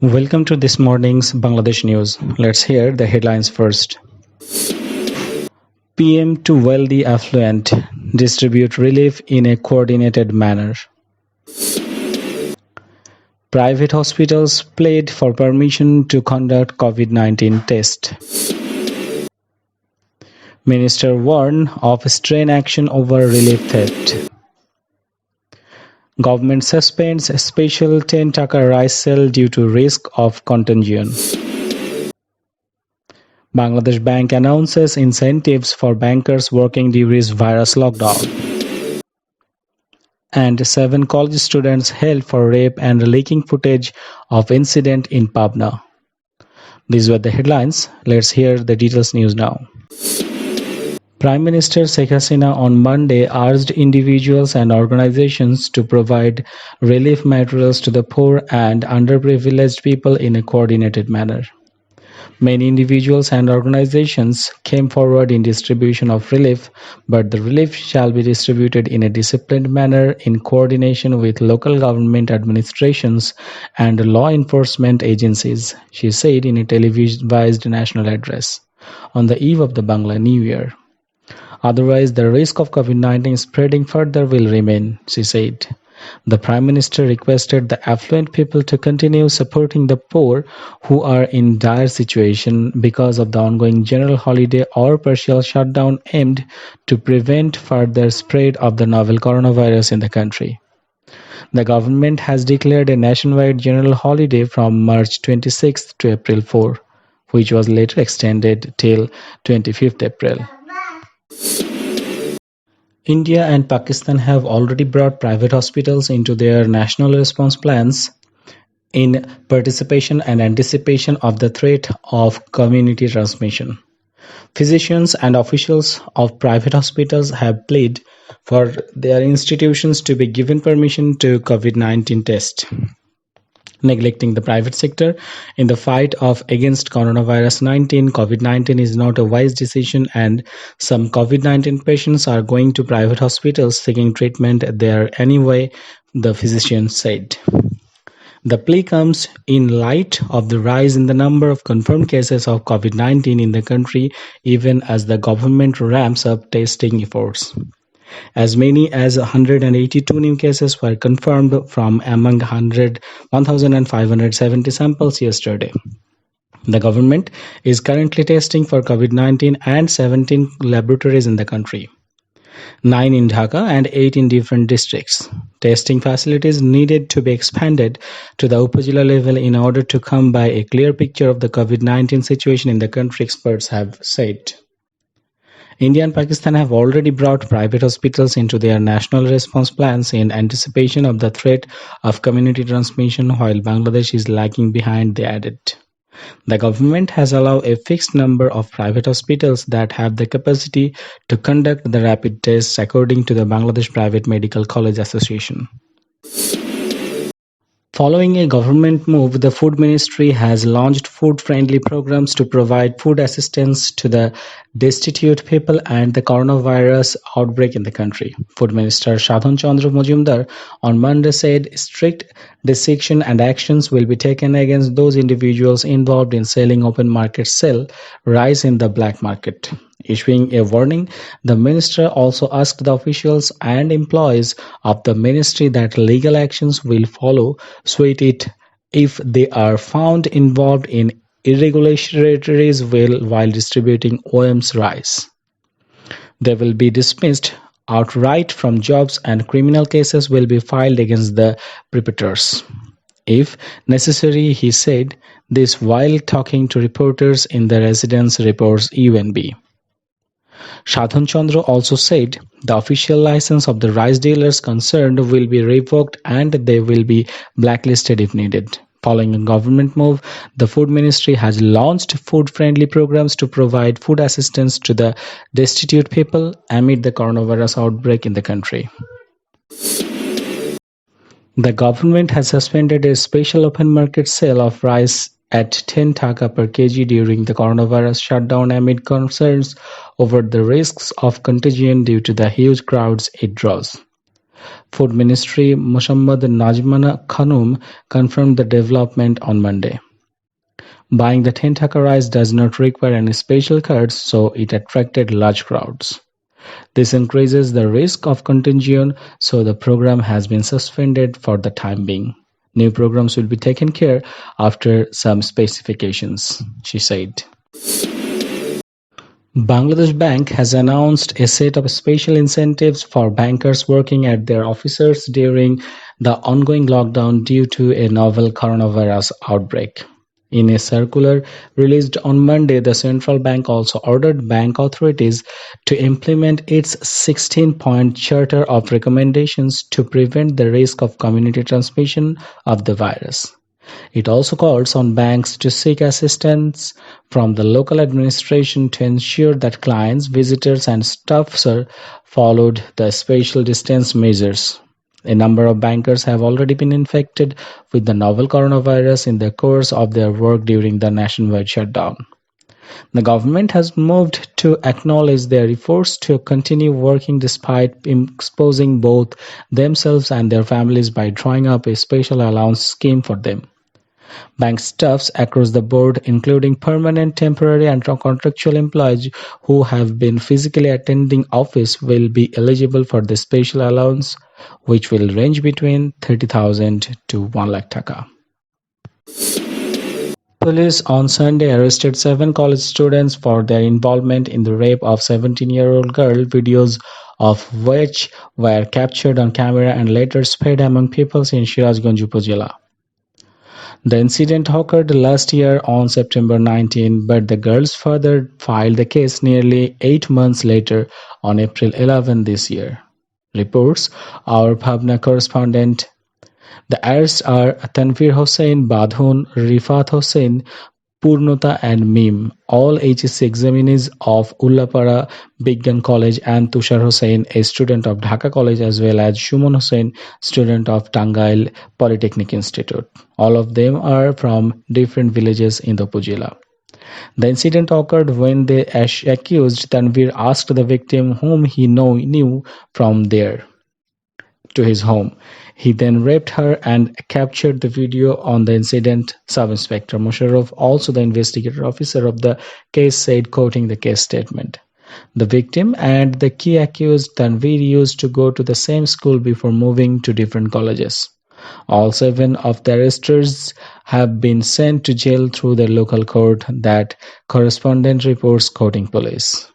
Welcome to this morning's Bangladesh news. Let's hear the headlines first. PM to wealthy affluent distribute relief in a coordinated manner. Private hospitals plead for permission to conduct COVID-19 test. Minister warn of strain action over relief theft. Government suspends special 10 taka rice sale due to risk of contagion. Bangladesh Bank announces incentives for bankers working during virus lockdown. And 7 college students held for rape and leaking footage of incident in Pabna. These were the headlines. Let's hear the details news now. Prime Minister Sheikh Hasina on Monday urged individuals and organizations to provide relief materials to the poor and underprivileged people in a coordinated manner. Many individuals and organizations came forward in distribution of relief, but the relief shall be distributed in a disciplined manner in coordination with local government administrations and law enforcement agencies, she said in a televised national address on the eve of the Bangla New Year. Otherwise, the risk of COVID-19 spreading further will remain, she said. The Prime Minister requested the affluent people to continue supporting the poor who are in dire situation because of the ongoing general holiday or partial shutdown aimed to prevent further spread of the novel coronavirus in the country. The government has declared a nationwide general holiday from March 26 to April 4, which was later extended till 25th April. India and Pakistan have already brought private hospitals into their national response plans in participation and anticipation of the threat of community transmission. Physicians and officials of private hospitals have pleaded for their institutions to be given permission to COVID-19 test. Neglecting the private sector in the fight against coronavirus-19, COVID-19 is not a wise decision, and some COVID-19 patients are going to private hospitals seeking treatment there anyway, the physician said. The plea comes in light of the rise in the number of confirmed cases of COVID-19 in the country, even as the government ramps up testing efforts. As many as 182 new cases were confirmed from among 1,570 samples yesterday. The government is currently testing for COVID-19 and 17 laboratories in the country, 9 in Dhaka and 8 in different districts. Testing facilities needed to be expanded to the Upazila level in order to come by a clear picture of the COVID-19 situation in the country, experts have said. India and Pakistan have already brought private hospitals into their national response plans in anticipation of the threat of community transmission, while Bangladesh is lagging behind, they added. The government has allowed a fixed number of private hospitals that have the capacity to conduct the rapid tests, according to the Bangladesh Private Medical College Association. Following a government move, the Food Ministry has launched food-friendly programs to provide food assistance to the destitute people and the coronavirus outbreak in the country. Food Minister Sadhan Chandra Majumdar on Monday said strict decision and actions will be taken against those individuals involved in selling open market sell rice in the black market. Issuing a warning, the minister also asked the officials and employees of the ministry that legal actions will follow suit if they are found involved in irregularities while distributing OM's rice. They will be dismissed outright from jobs and criminal cases will be filed against the perpetrators, if necessary, he said this while talking to reporters in the residence, reports UNB. Sadhan Chandra also said the official license of the rice dealers concerned will be revoked and they will be blacklisted if needed. Following a government move, the Food Ministry has launched food-friendly programs to provide food assistance to the destitute people amid the coronavirus outbreak in the country. The government has suspended a special open market sale of rice at 10 taka per kg during the coronavirus shutdown amid concerns over the risks of contagion due to the huge crowds it draws. Food Ministry Mohammad Najmana Khanum confirmed the development on Monday. Buying the 10 taka rice does not require any special cards, so it attracted large crowds. This increases the risk of contagion, so the program has been suspended for the time being. New programs will be taken care after some specifications, she said. Bangladesh Bank has announced a set of special incentives for bankers working at their offices during the ongoing lockdown due to a novel coronavirus outbreak. In a circular released on Monday, the central bank also ordered bank authorities to implement its 16-point charter of recommendations to prevent the risk of community transmission of the virus. It also calls on banks to seek assistance from the local administration to ensure that clients, visitors, and staffs followed the social distance measures. A number of bankers have already been infected with the novel coronavirus in the course of their work during the nationwide shutdown. The government has moved to acknowledge their efforts to continue working despite exposing both themselves and their families by drawing up a special allowance scheme for them. Bank staffs across the board, including permanent, temporary, and contractual employees who have been physically attending office, will be eligible for the special allowance, which will range between 30,000 to 1 lakh taka. Police on Sunday arrested 7 college students for their involvement in the rape of 17-year-old girl, videos of which were captured on camera and later spread among pupils in Sirajganj Upazila. The incident occurred last year on September 19, but the girl's father filed the case nearly 8 months later on April 11 this year. Reports our Bhavna correspondent. The arrests are Tanvir Hossain, Badhun, Rifat Hossain, Purnota and Mim, all HSC examinees of Ullapara Bigyan College, and Tushar Hossain, a student of Dhaka College, as well as Shumon Hossain, student of Tangail Polytechnic Institute. All of them are from different villages in the Upazila. The incident occurred when the accused Tanvir asked the victim whom he knew from there to his home. He then raped her and captured the video on the incident. Sub-Inspector Musharraf, also the investigator officer of the case, said, quoting the case statement, "The victim and the key accused Tanvir used to go to the same school before moving to different colleges. All 7 of the arresters have been sent to jail through the local court," that correspondent reports, quoting police.